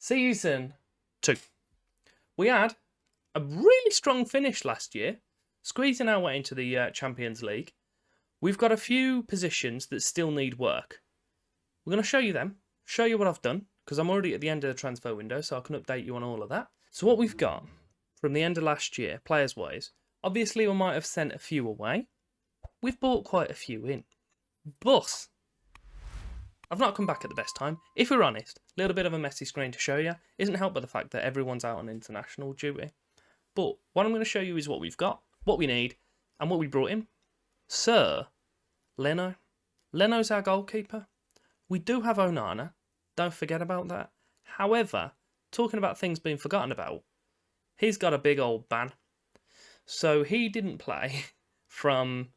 Season 2. We had a really strong finish last year, squeezing our way into the Champions League. We've got a few positions that still need work. We're going to show you them, show you what I've done, because I'm already at the end of the transfer window, so I can update you on all of that. So what we've got from the end of last year, players-wise, obviously we might have sent a few away. We've bought quite a few in. But I've not come back at the best time. If we're honest, a little bit of a messy screen to show you. Isn't helped by the fact that everyone's out on international duty. But what I'm going to show you is what we've got, what we need, and what we brought in. Sir Leno. Leno's our goalkeeper. We do have Onana. Don't forget about that. However, talking about things being forgotten about, he's got a big old ban. So he didn't play from,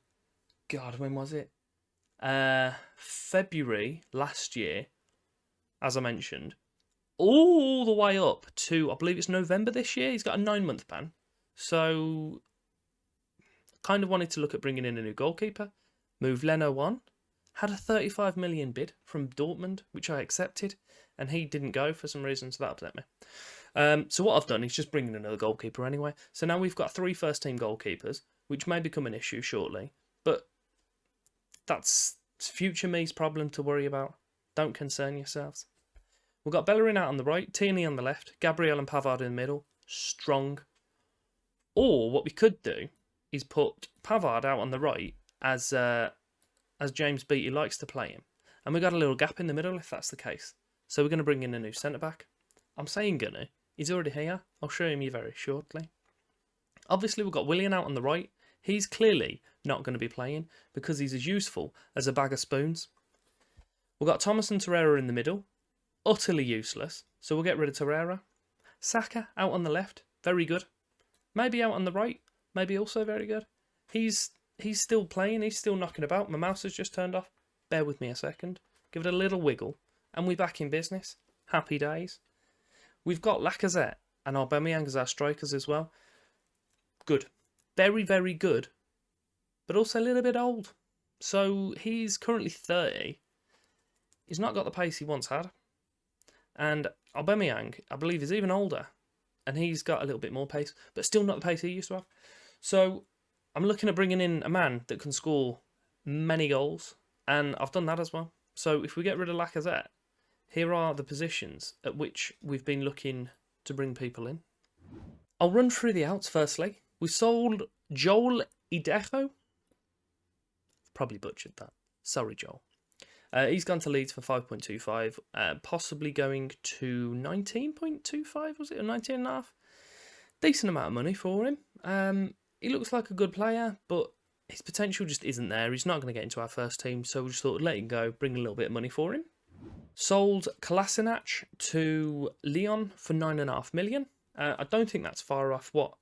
God, when was it? February last year, as I mentioned, all the way up to, I believe it's November this year. He's got a 9-month ban. So, kind of wanted to look at bringing in a new goalkeeper. Moved Leno on. Had a 35 million bid from Dortmund, which I accepted, and he didn't go for some reason, so that upset me. So what I've done is just bring in another goalkeeper anyway. So now we've got 3 first-team goalkeepers, which may become an issue shortly, but that's future me's problem to worry about. Don't concern yourselves. We've got Bellerin out on the right, Tierney on the left, Gabriel and Pavard in the middle. Strong. Or what we could do is put Pavard out on the right as James Beattie likes to play him. And we've got a little gap in the middle if that's the case. So we're going to bring in a new centre-back. I'm saying gonna. He's already here. I'll show him you very shortly. Obviously, we've got Willian out on the right. He's clearly not going to be playing because he's as useful as a bag of spoons. We've got Thomas and Torreira in the middle. Utterly useless. So we'll get rid of Torreira. Saka out on the left. Very good. Maybe out on the right. Maybe also very good. He's still playing. He's still knocking about. My mouse has just turned off. Bear with me a second. Give it a little wiggle. And we're back in business. Happy days. We've got Lacazette and Aubameyang as our strikers as well. Good. Very, very good. But also a little bit old. So he's currently 30. He's not got the pace he once had. And Aubameyang, I believe, is even older. And he's got a little bit more pace. But still not the pace he used to have. So I'm looking at bringing in a man that can score many goals. And I've done that as well. So if we get rid of Lacazette, here are the positions at which we've been looking to bring people in. I'll run through the outs firstly. We sold Joel Idejo. Probably butchered that. Sorry, Joel. He's gone to Leeds for 5.25, possibly going to 19.25, was it, or 19.5? Decent amount of money for him. He looks like a good player, but his potential just isn't there. He's not going to get into our first team, so we just thought, let him go, bring a little bit of money for him. Sold Kolasinac to Lyon for 9.5 million. I don't think that's far off what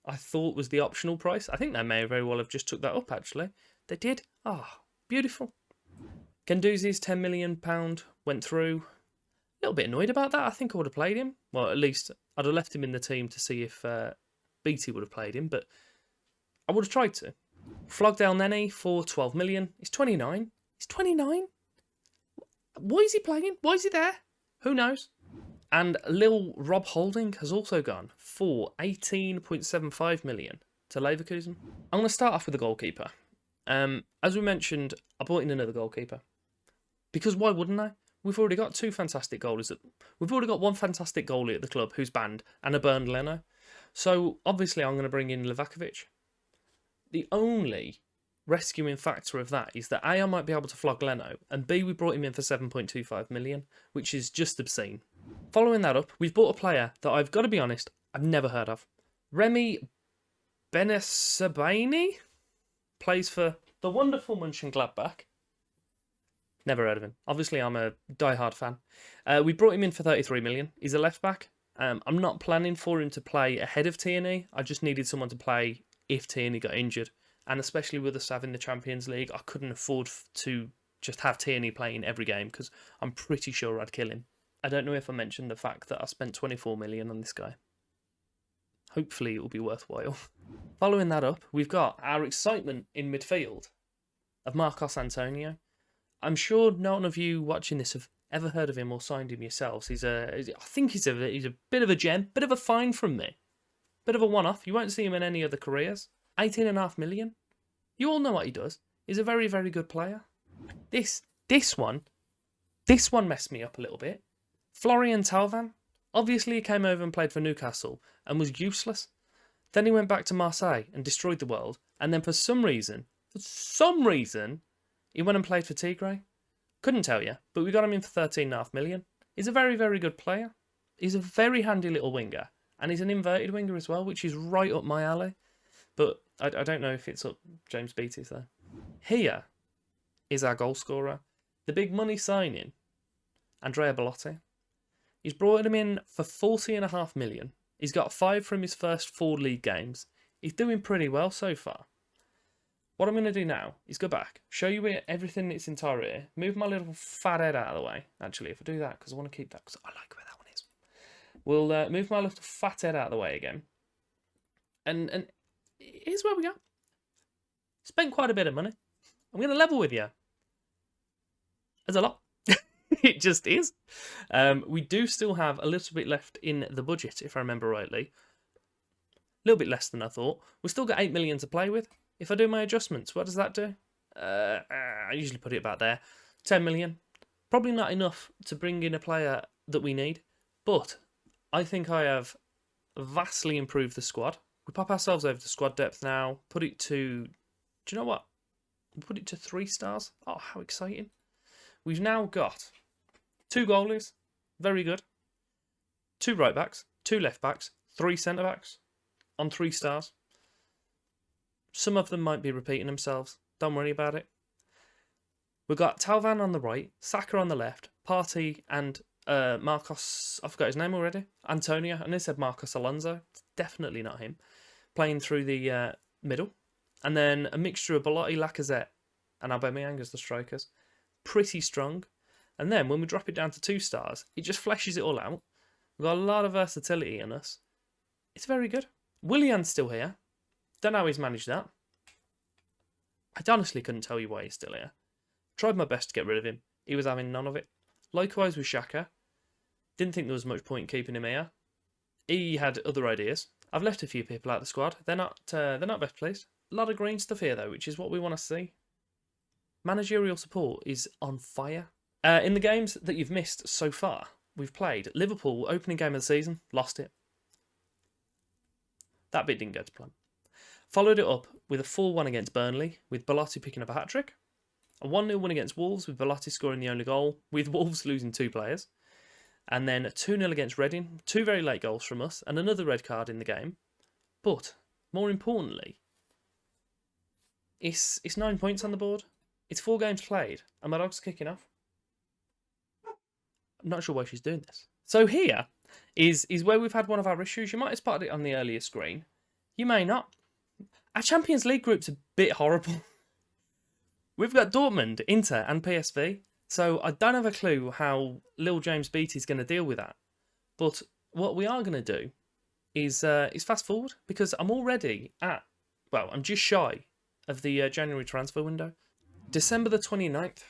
I thought was the optional price. I think they may very well have just took that up, actually. They did. Ah, beautiful. Guendouzi's £10 million went through. A little bit annoyed about that. I think I would have played him. Well, at least I'd have left him in the team to see if Beattie would have played him, but I would have tried to. Flogged El Neni for 12 million. He's 29. He's 29? Why is he playing? Why is he there? Who knows? And Lil Rob Holding has also gone for 18.75 million to Leverkusen. I'm going to start off with the goalkeeper. As we mentioned, I brought in another goalkeeper. Because why wouldn't I? We've already got 2 fantastic goalies. We've already got 1 fantastic goalie at the club who's banned and a burned Leno. So obviously I'm going to bring in Livakovic. The only rescuing factor of that is that A, I might be able to flog Leno, and B, we brought him in for 7.25 million, which is just obscene. Following that up, we've bought a player that I've got to be honest, I've never heard of. Remy Benesabaini plays for the wonderful Mönchengladbach. Never heard of him. Obviously, I'm a die-hard fan. We brought him in for 33 million. He's a left-back. I'm not planning for him to play ahead of Tierney. I just needed someone to play if Tierney got injured. And especially with us having the Champions League, I couldn't afford to just have Tierney playing every game because I'm pretty sure I'd kill him. I don't know if I mentioned the fact that I spent 24 million on this guy. Hopefully it will be worthwhile. Following that up, we've got our excitement in midfield of Marcos Antonio. I'm sure none of you watching this have ever heard of him or signed him yourselves, I think he's a bit of a gem, bit of a find from me, bit of a one-off. You won't see him in any other careers. 18.5 million. You all know what he does. He's a very, very good player. This one messed me up a little bit. Florian Thauvin. Obviously, he came over and played for Newcastle and was useless. Then he went back to Marseille and destroyed the world. And then for some reason, he went and played for Tigre. Couldn't tell you, but we got him in for 13.5 million. He's a very, very good player. He's a very handy little winger. And he's an inverted winger as well, which is right up my alley. But I don't know if it's up James Beattie's though. Here is our goal scorer. The big money signing, Andrea Belotti. He's brought him in for 40.5 million. He's got 5 from his first 4 league games. He's doing pretty well so far. What I'm going to do now is go back, show you everything in its entirety, move my little fat head out of the way. Actually, if I do that, because I want to keep that, because I like where that one is. We'll move my little fat head out of the way again. And here's where we go. Spent quite a bit of money. I'm going to level with you. There's a lot. It just is. We do still have a little bit left in the budget, if I remember rightly. A little bit less than I thought. We've still got 8 million to play with. If I do my adjustments, what does that do? I usually put it about there. 10 million. Probably not enough to bring in a player that we need. But I think I have vastly improved the squad. We pop ourselves over to squad depth now. Put it to... Do you know what? Put it to 3 stars. Oh, how exciting. We've now got 2 goalies. Very good. 2 right backs. 2 left backs. 3 centre backs. On 3 stars. Some of them might be repeating themselves. Don't worry about it. We've got Thauvin on the right, Saka on the left, Partey and Marcos, I forgot his name already, Antonio, and they said Marcos Alonso. It's definitely not him. Playing through the middle. And then a mixture of Belotti, Lacazette and Aubameyang as the strikers. Pretty strong. And then when we drop it down to 2 stars, it just fleshes it all out. We've got a lot of versatility in us. It's very good. Willian's still here. Don't know how he's managed that. I honestly couldn't tell you why he's still here. Tried my best to get rid of him. He was having none of it. Likewise with Xhaka. Didn't think there was much point in keeping him here. He had other ideas. I've left a few people out of the squad. They're not best pleased. A lot of green stuff here though, which is what we want to see. Managerial support is on fire. In the games that you've missed so far, we've played Liverpool, opening game of the season, lost it. That bit didn't go to plan. Followed it up with a 4-1 against Burnley, with Belotti picking up a hat-trick. A 1-0 win against Wolves, with Belotti scoring the only goal, with Wolves losing 2 players. And then a 2-0 against Reading, 2 very late goals from us, and another red card in the game. But, more importantly, it's 9 points on the board. It's 4 games played, and my dog's kicking off. I'm not sure why she's doing this. So here is where we've had one of our issues. You might have spotted it on the earlier screen. You may not. Our Champions League group's a bit horrible. We've got Dortmund, Inter and PSV. So I don't have a clue how Lil James Beattie's going to deal with that. But what we are going to do is fast forward, because I'm already at, well, I'm just shy of the January transfer window. December the 29th.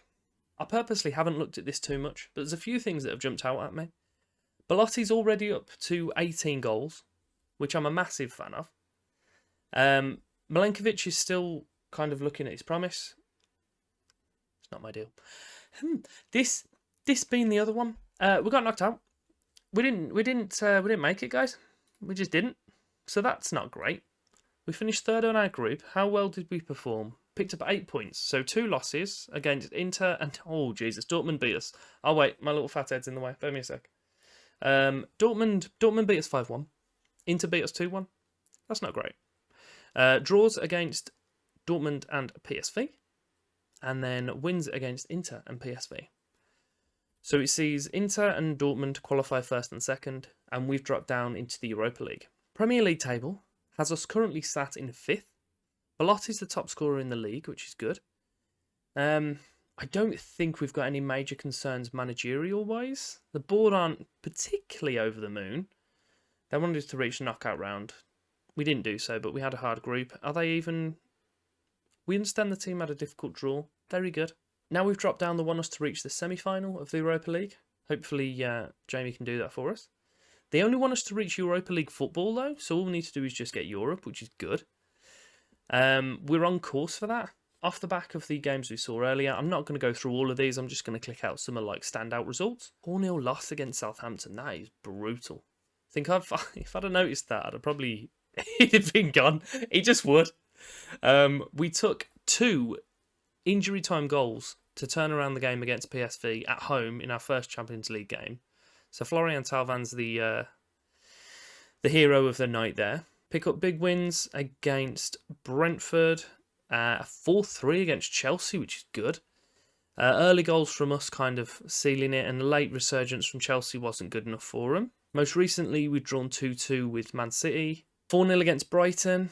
I purposely haven't looked at this too much, but there's a few things that have jumped out at me. Belotti's already up to 18 goals, which I'm a massive fan of. Milenkovic is still kind of looking at his promise. It's not my deal. This being the other one, we got knocked out. We didn't make it, guys. We just didn't. So that's not great. We finished 3rd on our group. How well did we perform? Picked up 8 points. So 2 losses against Inter and oh Jesus, Dortmund beat us. Oh wait, my little fat head's in the way. Bear me a sec. Dortmund beat us 5-1. Inter beat us 2-1. That's not great. Draws against Dortmund and PSV, and then wins against Inter and PSV. So it sees Inter and Dortmund qualify 1st and 2nd, and we've dropped down into the Europa League. Premier League table has us currently sat in 5th. Belotti's the top scorer in the league, which is good. I don't think we've got any major concerns managerial-wise. The board aren't particularly over the moon. They wanted us to reach the knockout round. We didn't do so, but we had a hard group. Are they even... We understand the team had a difficult draw. Very good. Now we've dropped down, they want us to reach the semi-final of the Europa League. Hopefully Jamie can do that for us. They only want us to reach Europa League football though, so all we need to do is just get Europe, which is good. We're on course for that. Off the back of the games we saw earlier, I'm not going to go through all of these. I'm just going to click out some of like standout results. 4-0 loss against Southampton. That is brutal. I think if I'd have noticed that, I'd have probably he'd have been gone. He just would. We took 2 injury time goals to turn around the game against PSV at home in our first Champions League game. So Florian Thauvann's the hero of the night there. Pick up big wins against Brentford. A 4-3 against Chelsea, which is good. Early goals from us kind of sealing it, and the late resurgence from Chelsea wasn't good enough for them. Most recently, we've drawn 2-2 with Man City. 4-0 against Brighton.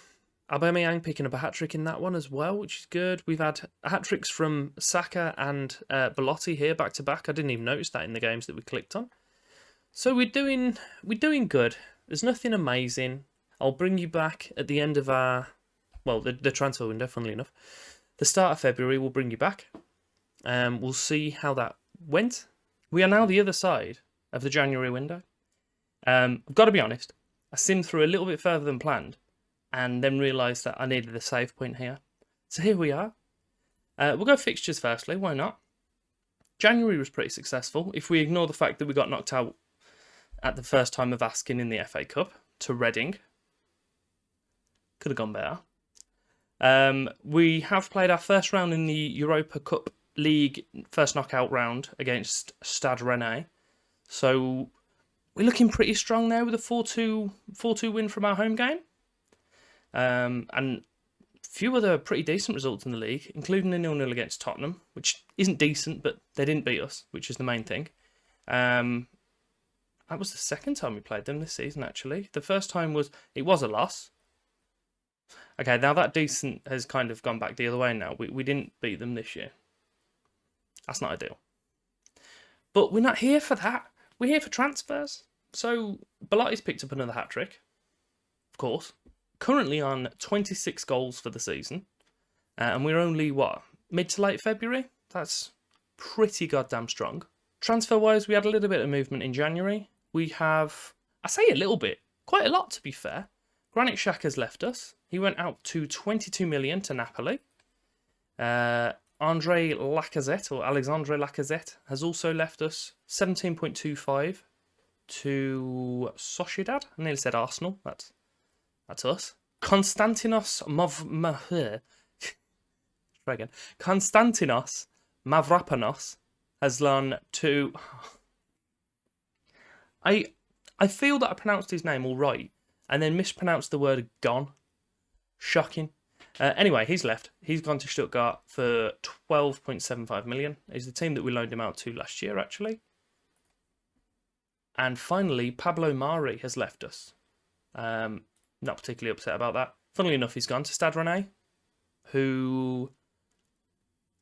Aubameyang picking up a hat-trick in that one as well, which is good. We've had hat-tricks from Saka and Belotti here back-to-back. I didn't even notice that in the games that we clicked on. So we're doing good. There's nothing amazing. I'll bring you back at the end of our... Well, the transfer window, funnily enough. The start of February, we'll bring you back. We'll see how that went. We are now the other side of the January window. I've got to be honest, I simmed through a little bit further than planned and then realised that I needed a save point here. So here we are. We'll go fixtures firstly, why not? January was pretty successful. If we ignore the fact that we got knocked out at the first time of asking in the FA Cup to Reading. Could have gone better. We have played our first round in the Europa Cup League first knockout round against Stade Rennais. So we're looking pretty strong there with a 4-2 win from our home game. And a few other pretty decent results in the league, including a 0-0 against Tottenham, which isn't decent, but they didn't beat us, which is the main thing. That was the second time we played them this season, actually. The first time it was a loss. Okay, now that decent has kind of gone back the other way now. We didn't beat them this year. That's not ideal. But we're not here for that. We're here for transfers. So Belotti's picked up another hat-trick, of course. Currently on 26 goals for the season. And we're only, mid to late February? That's pretty goddamn strong. Transfer-wise, we had a little bit of movement in January. We have, I say a little bit, quite a lot to be fair. Granit Xhaka's left us. He went out to 22 million to Napoli. Andre Lacazette, or Alexandre Lacazette, has also left us. 17.25 to Sociedad. I nearly said Arsenal. That's us. Konstantinos Mavropanos has gone to... I feel that I pronounced his name all right, and then mispronounced the word gone. Shocking. Anyway, he's left. He's gone to Stuttgart for 12.75 million. He's the team that we loaned him out to last year, actually. And finally, Pablo Mari has left us. Not particularly upset about that. Funnily enough, he's gone to Stade Rennais, who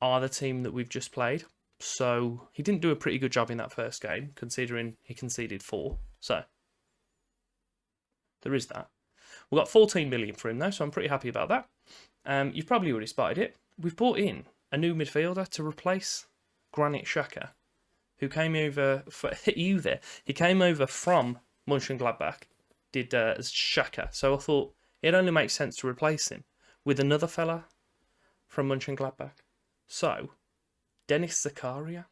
are the team that we've just played. So he didn't do a pretty good job in that first game, considering he conceded 4. So there is that. We got 14 million for him though, so I'm pretty happy about that. You've probably already spotted it. We've brought in a new midfielder to replace Granit Xhaka, who came over for you there. He came over from Mönchengladbach, did as Xhaka. So I thought it only makes sense to replace him with another fella from Mönchengladbach. So Denis Zakaria.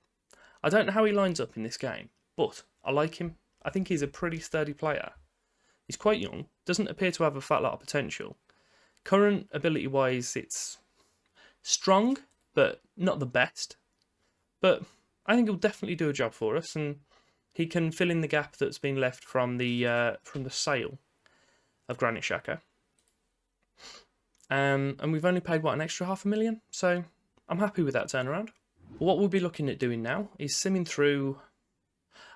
I don't know how he lines up in this game, but I like him. I think he's a pretty sturdy player. He's quite young, doesn't appear to have a fat lot of potential. Current ability-wise, it's strong, but not the best. But I think he'll definitely do a job for us, and he can fill in the gap that's been left from the sale of Granit Xhaka. And we've only paid, an extra $500,000? So I'm happy with that turnaround. What we'll be looking at doing now is simming through...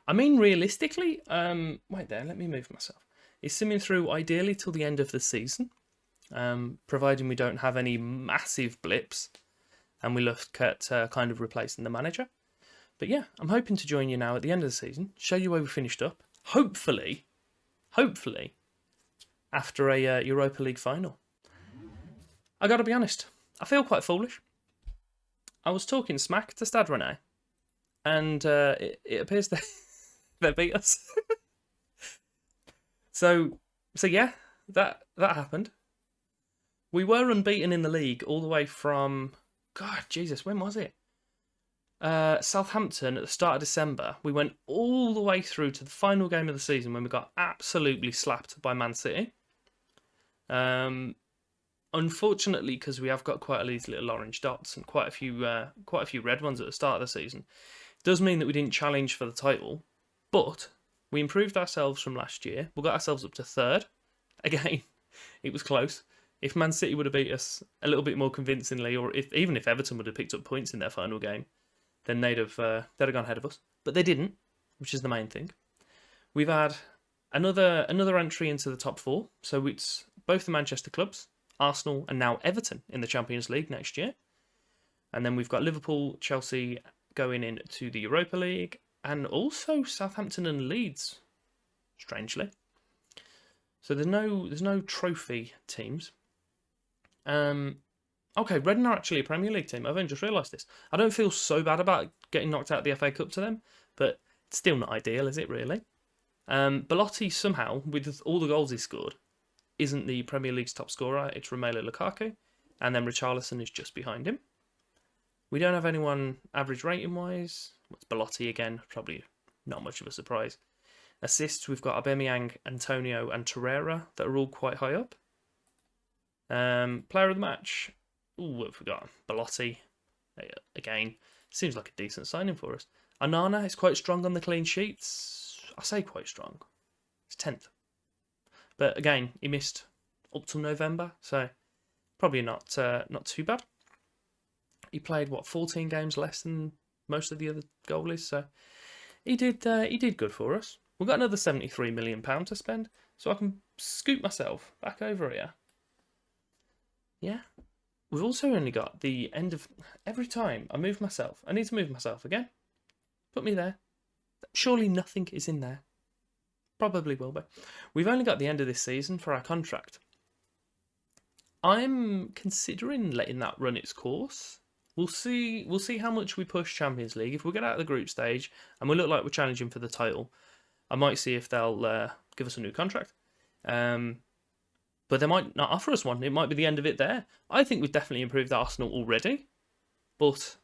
I mean, realistically, wait there, let me move myself. Is simming through ideally till the end of the season, providing we don't have any massive blips, and we look at kind of replacing the manager. But yeah, I'm hoping to join you now at the end of the season, show you where we finished up. Hopefully, after a Europa League final. I got to be honest, I feel quite foolish. I was talking smack to Stade Rennais, and it appears they beat us. so yeah, that happened. We were unbeaten in the league all the way from, God, Jesus, when was it? Southampton at the start of December. We went all the way through to the final game of the season when we got absolutely slapped by Man City. Unfortunately, because we have got quite these little orange dots and quite a few red ones at the start of the season, it does mean that we didn't challenge for the title. But we improved ourselves from last year. We got ourselves up to third. Again, it was close. If Man City would have beat us a little bit more convincingly, or even if Everton would have picked up points in their final game, then they'd have gone ahead of us. But they didn't, which is the main thing. We've had another entry into the top four, so it's both the Manchester clubs, Arsenal, and now Everton in the Champions League next year. And then we've got Liverpool, Chelsea going into the Europa League, and also Southampton and Leeds, strangely. So there's no trophy teams. Okay, Reading are actually a Premier League team. I've only just realised this. I don't feel so bad about getting knocked out of the FA Cup to them, but it's still not ideal, is it really? Belotti somehow, with all the goals he scored, isn't the Premier League's top scorer. It's Romelu Lukaku, and then Richarlison is just behind him. We don't have anyone average rating-wise. It's Belotti again, probably not much of a surprise. Assists, we've got Aubameyang, Antonio, and Torreira that are all quite high up. Player of the match, what have we got? Belotti, again, seems like a decent signing for us. Onana is quite strong on the clean sheets. I say quite strong. It's 10th. But again, he missed up till November, so probably not too bad. He played 14 games less than most of the other goalies, so he did good for us. We've got another £73 million to spend, so I can scoop myself back over here. Yeah. We've also only got the end of... Every time I move myself, I need to move myself again. Put me there. Surely nothing is in there. Probably will be. We've only got the end of this season for our contract. I'm considering letting that run its course. We'll see how much we push Champions League. If we get out of the group stage and we look like we're challenging for the title, I might see if they'll give us a new contract. But they might not offer us one. It might be the end of it there. I think we've definitely improved Arsenal already, but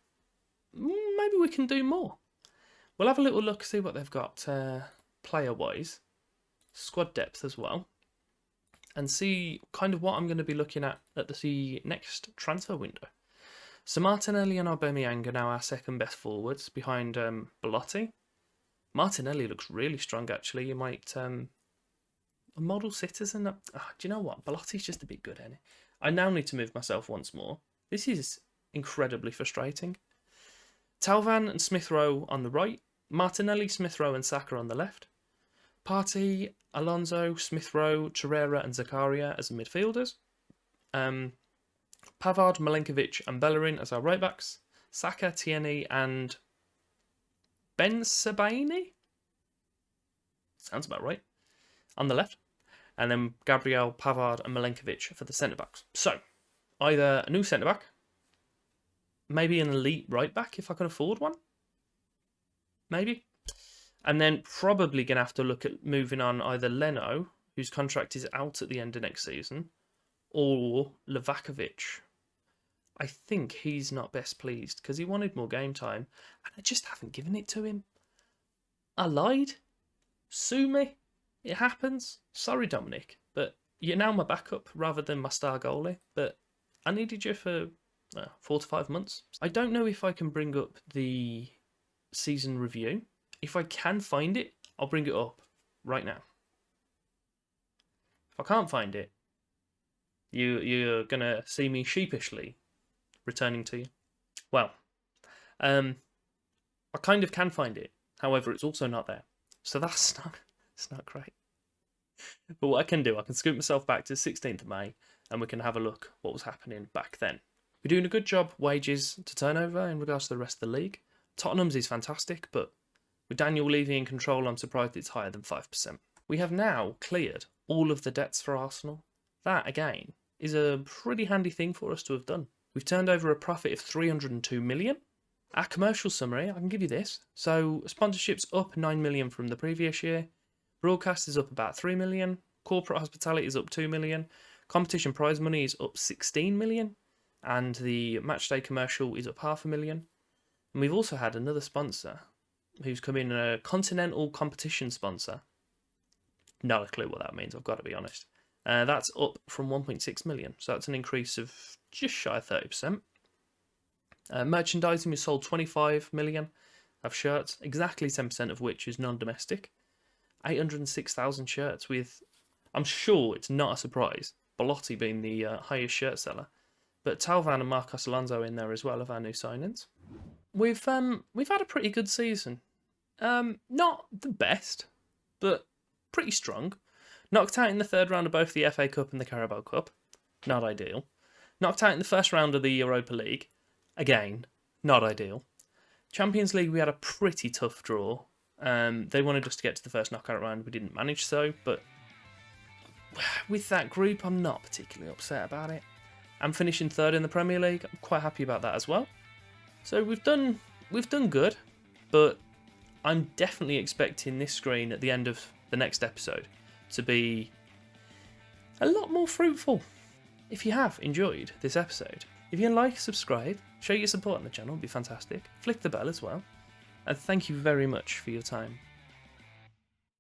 maybe we can do more. We'll have a little look, see what they've got player-wise, squad depth as well, and see kind of what I'm going to be looking at the next transfer window. So Martinelli and Aubameyang are now our second best forwards behind Belotti. Martinelli looks really strong, actually. You might... a model citizen. Do you know what? Belotti's just a bit good, ain't it? I now need to move myself once more. This is incredibly frustrating. Talvan and Smith Rowe on the right. Martinelli, Smith Rowe, and Saka on the left. Partey, Alonso, Smith Rowe, Torreira, and Zakaria as the midfielders. Pavard, Milenkovic, and Bellerin as our right backs. Saka, Tierney, and Ben Sebaini? Sounds about right. On the left. And then Gabriel, Pavard, and Milenkovic for the centre-backs. So, either a new centre-back, maybe an elite right-back if I can afford one. Maybe. And then probably going to have to look at moving on either Leno, whose contract is out at the end of next season, or Livakovic. I think he's not best pleased because he wanted more game time, and I just haven't given it to him. I lied. Sue me. It happens. Sorry, Dominic, but you're now my backup rather than my star goalie. But I needed you for 4 to 5 months. I don't know if I can bring up the season review. If I can find it, I'll bring it up right now. If I can't find it, you're going to see me sheepishly returning to you. Well, I kind of can find it. However, it's also not there. So it's not great. But what I can do, I can scoop myself back to the 16th of May and we can have a look what was happening back then. We're doing a good job wages to turnover in regards to the rest of the league. Tottenham's is fantastic, but with Daniel Levy in control, I'm surprised it's higher than 5%. We have now cleared all of the debts for Arsenal. That, again, is a pretty handy thing for us to have done. We've turned over a profit of 302 million. Our commercial summary, I can give you this. So sponsorships up 9 million from the previous year. Broadcast is up about 3 million. Corporate hospitality is up 2 million. Competition prize money is up 16 million. And the matchday commercial is up 500,000. And we've also had another sponsor who's come in, a Continental competition sponsor. Not a clue what that means, I've got to be honest. That's up from 1.6 million. So that's an increase of just shy of 30%. Merchandising, we sold 25 million of shirts, exactly 10% of which is non-domestic. 806,000 shirts with, I'm sure it's not a surprise, Belotti being the highest shirt seller. But Talvan and Marcos Alonso in there as well of our new signings. We've had a pretty good season. Not the best, but pretty strong. Knocked out in the third round of both the FA Cup and the Carabao Cup. Not ideal. Knocked out in the first round of the Europa League. Again, not ideal. Champions League, we had a pretty tough draw. They wanted us to get to the first knockout round. We didn't manage so, but with that group, I'm not particularly upset about it. I'm finishing third in the Premier League. I'm quite happy about that as well. So we've done good, but I'm definitely expecting this screen at the end of the next episode to be a lot more fruitful. If you have enjoyed this episode, if you can like, subscribe, show your support on the channel, it'd be fantastic. Flick the bell as well. And thank you very much for your time.